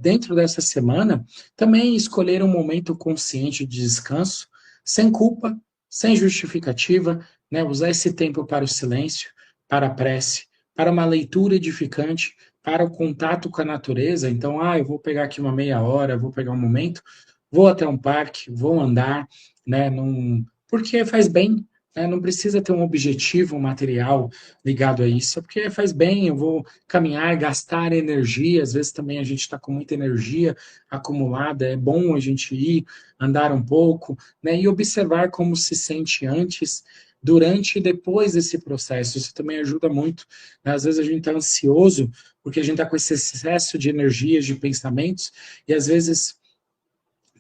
B: dentro dessa semana, também escolher um momento consciente de descanso, sem culpa, sem justificativa, né, usar esse tempo para o silêncio, para a prece, para uma leitura edificante, para o contato com a natureza. Então, eu vou pegar aqui uma meia hora, vou pegar um momento, vou até um parque, vou andar, né, porque faz bem, né, não precisa ter um objetivo material ligado a isso, porque faz bem, eu vou caminhar, gastar energia, às vezes também a gente está com muita energia acumulada, é bom a gente ir, andar um pouco, né, e observar como se sente antes, durante e depois desse processo, isso também ajuda muito, né? Às vezes a gente está ansioso, porque a gente está com esse excesso de energias, de pensamentos, e às vezes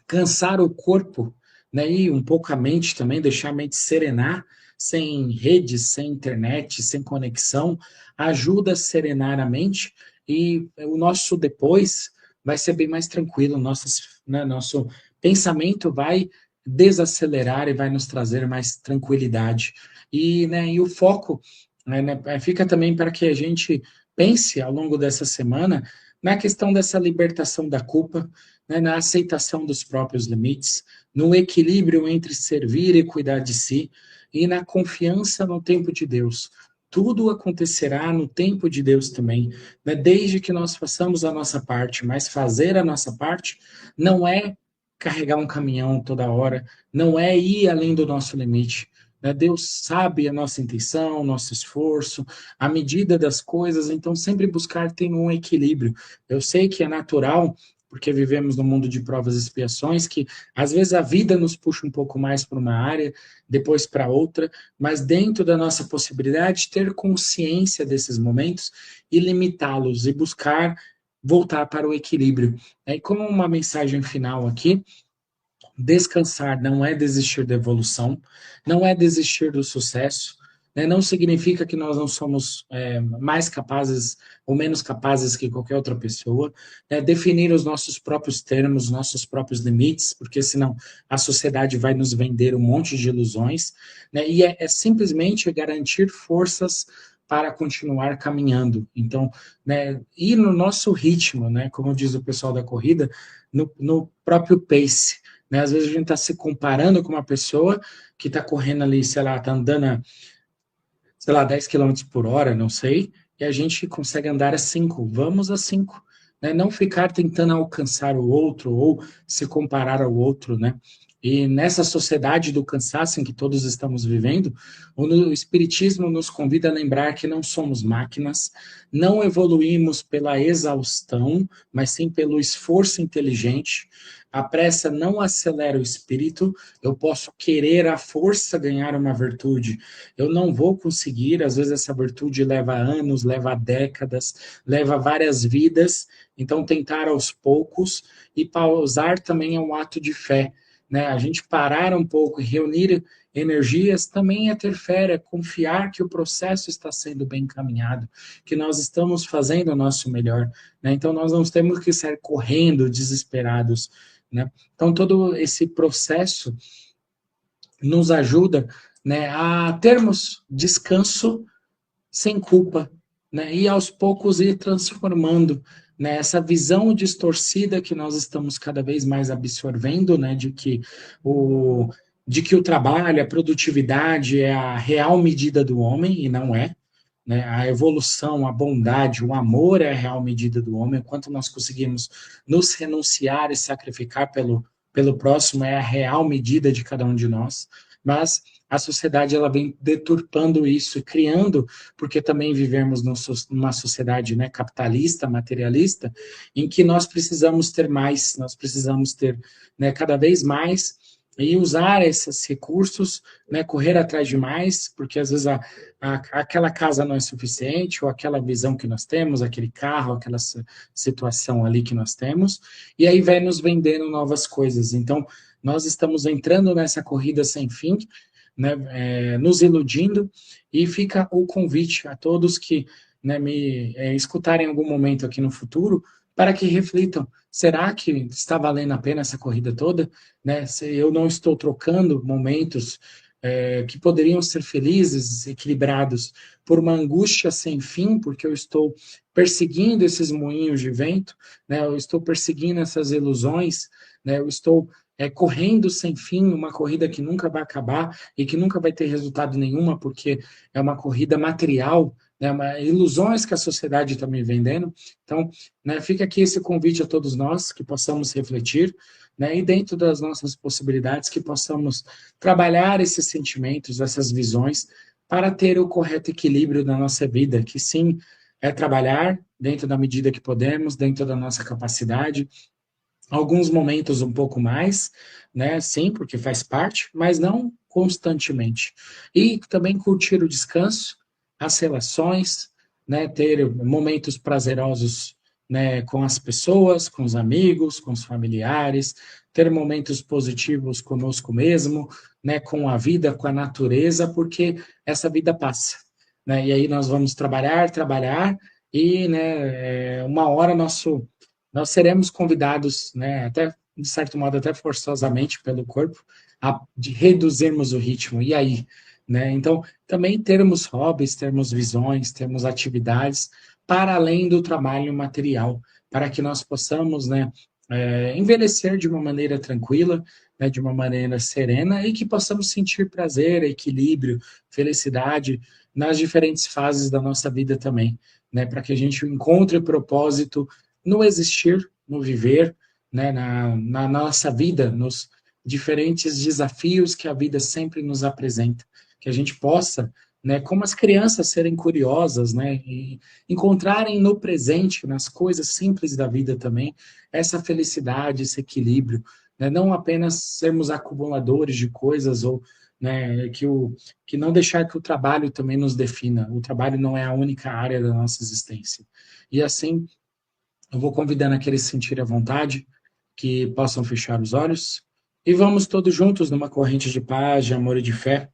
B: cansar o corpo, né, e um pouco a mente também, deixar a mente serenar, sem redes, sem internet, sem conexão, ajuda a serenar a mente e o nosso depois vai ser bem mais tranquilo, nosso pensamento vai desacelerar e vai nos trazer mais tranquilidade. E o foco, fica também para que a gente pense ao longo dessa semana na questão dessa libertação da culpa, né, na aceitação dos próprios limites, no equilíbrio entre servir e cuidar de si, e na confiança no tempo de Deus. Tudo acontecerá no tempo de Deus também, né? Desde que nós façamos a nossa parte, mas fazer a nossa parte não é carregar um caminhão toda hora, não é ir além do nosso limite. Né? Deus sabe a nossa intenção, nosso esforço, a medida das coisas, então sempre buscar ter um equilíbrio. Eu sei que é natural porque vivemos num mundo de provas e expiações, que às vezes a vida nos puxa um pouco mais para uma área, depois para outra, mas dentro da nossa possibilidade, ter consciência desses momentos e limitá-los e buscar voltar para o equilíbrio. E como uma mensagem final aqui, descansar não é desistir da evolução, não é desistir do sucesso, né? Não significa que nós não somos mais capazes ou menos capazes que qualquer outra pessoa, né? Definir os nossos próprios termos, nossos próprios limites, porque senão a sociedade vai nos vender um monte de ilusões, né? E é simplesmente garantir forças para continuar caminhando. Então, né, ir no nosso ritmo, né, como diz o pessoal da corrida, no próprio pace, né? Às vezes a gente está se comparando com uma pessoa que está correndo ali, sei lá, está andando, sei lá, 10 quilômetros por hora, não sei, e a gente consegue andar a 5. Vamos a 5. Né? Não ficar tentando alcançar o outro ou se comparar ao outro, né? E nessa sociedade do cansaço em que todos estamos vivendo, o Espiritismo nos convida a lembrar que não somos máquinas, não evoluímos pela exaustão, mas sim pelo esforço inteligente. A pressa não acelera o espírito, eu posso querer à força ganhar uma virtude, eu não vou conseguir, às vezes essa virtude leva anos, leva décadas, leva várias vidas, então tentar aos poucos e pausar também é um ato de fé, né? A gente parar um pouco e reunir energias também é ter fé, é confiar que o processo está sendo bem encaminhado, que nós estamos fazendo o nosso melhor, né? Então nós não temos que sair correndo desesperados, né? Então todo esse processo nos ajuda, né, a termos descanso sem culpa, né, e aos poucos ir transformando, né, essa visão distorcida que nós estamos cada vez mais absorvendo, né, de que o trabalho, a produtividade é a real medida do homem, e não é, né? A evolução, a bondade, o amor é a real medida do homem. Quanto nós conseguimos nos renunciar e sacrificar pelo próximo é a real medida de cada um de nós. Mas a sociedade ela vem deturpando isso e criando, porque também vivemos numa sociedade, né, capitalista, materialista, em que nós precisamos ter mais, nós precisamos ter, né, cada vez mais e usar esses recursos, né, correr atrás de mais, porque às vezes aquela casa não é suficiente, ou aquela visão que nós temos, aquele carro, aquela situação ali que nós temos, e aí vai nos vendendo novas coisas. Então, nós estamos entrando nessa corrida sem fim, né, nos iludindo, e fica o convite a todos que, né, me escutarem em algum momento aqui no futuro, para que reflitam, será que está valendo a pena essa corrida toda? Né? Se eu não estou trocando momentos que poderiam ser felizes, equilibrados, por uma angústia sem fim, porque eu estou perseguindo esses moinhos de vento, né? Eu estou perseguindo essas ilusões, né? Eu estou correndo sem fim, uma corrida que nunca vai acabar e que nunca vai ter resultado nenhuma, porque é uma corrida material, né? Ilusões que a sociedade está me vendendo. Então, né, fica aqui esse convite a todos nós que possamos refletir, né, e dentro das nossas possibilidades que possamos trabalhar esses sentimentos, essas visões, para ter o correto equilíbrio na nossa vida, que sim, é trabalhar dentro da medida que podemos, dentro da nossa capacidade, alguns momentos um pouco mais, né, sim, porque faz parte, mas não constantemente. E também curtir o descanso, as relações, né, ter momentos prazerosos, né, com as pessoas, com os amigos, com os familiares, ter momentos positivos conosco mesmo, né, com a vida, com a natureza, porque essa vida passa, né, e aí nós vamos trabalhar, trabalhar, e, né, uma hora nós seremos convidados, né, até de certo modo até forçosamente pelo corpo, de reduzirmos o ritmo. E aí, né? Então, também termos hobbies, termos visões, termos atividades para além do trabalho material, para que nós possamos, né, envelhecer de uma maneira tranquila, né, de uma maneira serena e que possamos sentir prazer, equilíbrio, felicidade nas diferentes fases da nossa vida também, né, para que a gente encontre propósito no existir, no viver, né, na nossa vida, nos diferentes desafios que a vida sempre nos apresenta, que a gente possa, né, como as crianças serem curiosas, né, e encontrarem no presente, nas coisas simples da vida também, essa felicidade, esse equilíbrio, né, não apenas sermos acumuladores de coisas ou né, que não deixar que o trabalho também nos defina. O trabalho não é a única área da nossa existência. E assim, eu vou convidando aqueles que se sentirem à vontade, que possam fechar os olhos, e vamos todos juntos numa corrente de paz, de amor e de fé,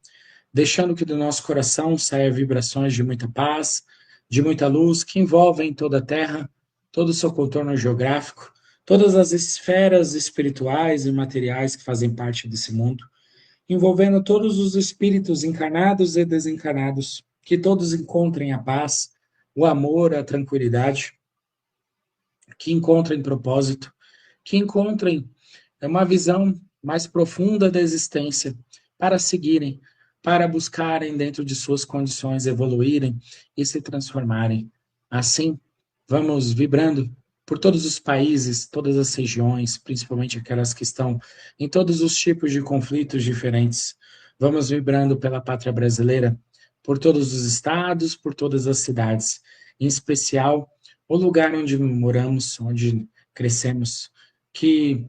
B: deixando que do nosso coração saia vibrações de muita paz, de muita luz, que envolvem toda a Terra, todo o seu contorno geográfico, todas as esferas espirituais e materiais que fazem parte desse mundo, envolvendo todos os espíritos encarnados e desencarnados, que todos encontrem a paz, o amor, a tranquilidade, que encontrem propósito, que encontrem uma visão mais profunda da existência para seguirem, para buscarem dentro de suas condições evoluírem e se transformarem. Assim, vamos vibrando por todos os países, todas as regiões, principalmente aquelas que estão em todos os tipos de conflitos diferentes. Vamos vibrando pela pátria brasileira, por todos os estados, por todas as cidades, em especial o lugar onde moramos, onde crescemos, que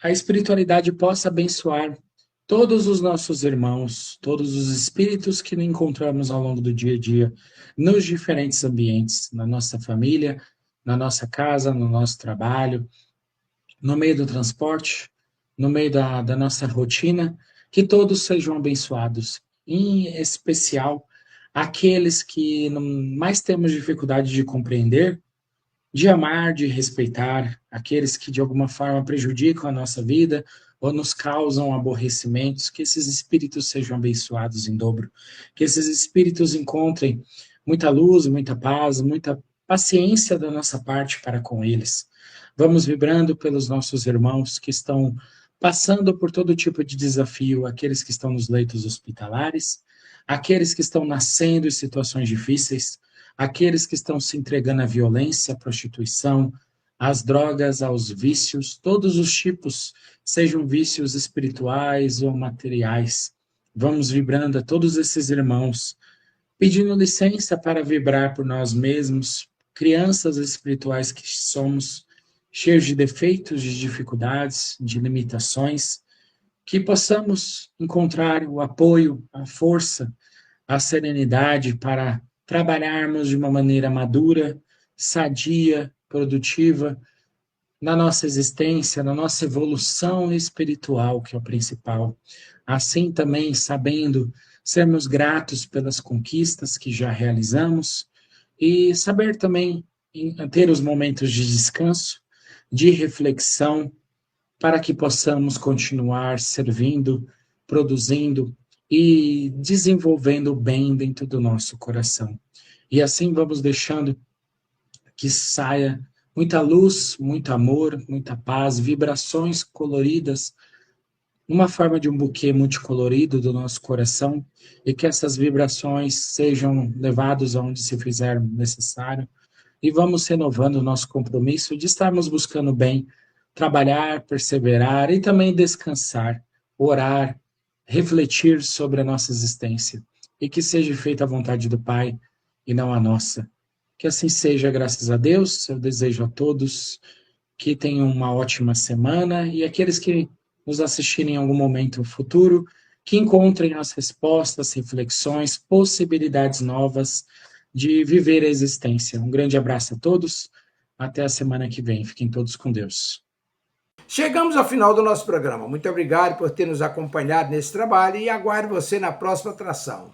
B: a espiritualidade possa abençoar todos os nossos irmãos, todos os espíritos que encontramos ao longo do dia a dia, nos diferentes ambientes, na nossa família, na nossa casa, no nosso trabalho, no meio do transporte, no meio da nossa rotina, que todos sejam abençoados, em especial aqueles que mais temos dificuldade de compreender, de amar, de respeitar aqueles que de alguma forma prejudicam a nossa vida ou nos causam aborrecimentos, que esses espíritos sejam abençoados em dobro, que esses espíritos encontrem muita luz, muita paz, muita paciência da nossa parte para com eles. Vamos vibrando pelos nossos irmãos que estão passando por todo tipo de desafio, aqueles que estão nos leitos hospitalares, aqueles que estão nascendo em situações difíceis, aqueles que estão se entregando à violência, à prostituição, às drogas, aos vícios, todos os tipos, sejam vícios espirituais ou materiais. Vamos vibrando a todos esses irmãos, pedindo licença para vibrar por nós mesmos, crianças espirituais que somos, cheios de defeitos, de dificuldades, de limitações, que possamos encontrar o apoio, a força, a serenidade para trabalharmos de uma maneira madura, sadia, produtiva, na nossa existência, na nossa evolução espiritual, que é o principal. Assim também sabendo sermos gratos pelas conquistas que já realizamos e saber também ter os momentos de descanso, de reflexão, para que possamos continuar servindo, produzindo e desenvolvendo o bem dentro do nosso coração. E assim vamos deixando que saia muita luz, muito amor, muita paz, vibrações coloridas, numa forma de um buquê multicolorido do nosso coração, e que essas vibrações sejam levadas aonde se fizer necessário, e vamos renovando o nosso compromisso de estarmos buscando bem, trabalhar, perseverar e também descansar, orar, refletir sobre a nossa existência, e que seja feita a vontade do Pai e não a nossa. Que assim seja, graças a Deus. Eu desejo a todos que tenham uma ótima semana e aqueles que nos assistirem em algum momento futuro, que encontrem as respostas, reflexões, possibilidades novas de viver a existência. Um grande abraço a todos. Até a semana que vem. Fiquem todos com Deus.
A: Chegamos ao final do nosso programa. Muito obrigado por ter nos acompanhado nesse trabalho e aguardo você na próxima atração.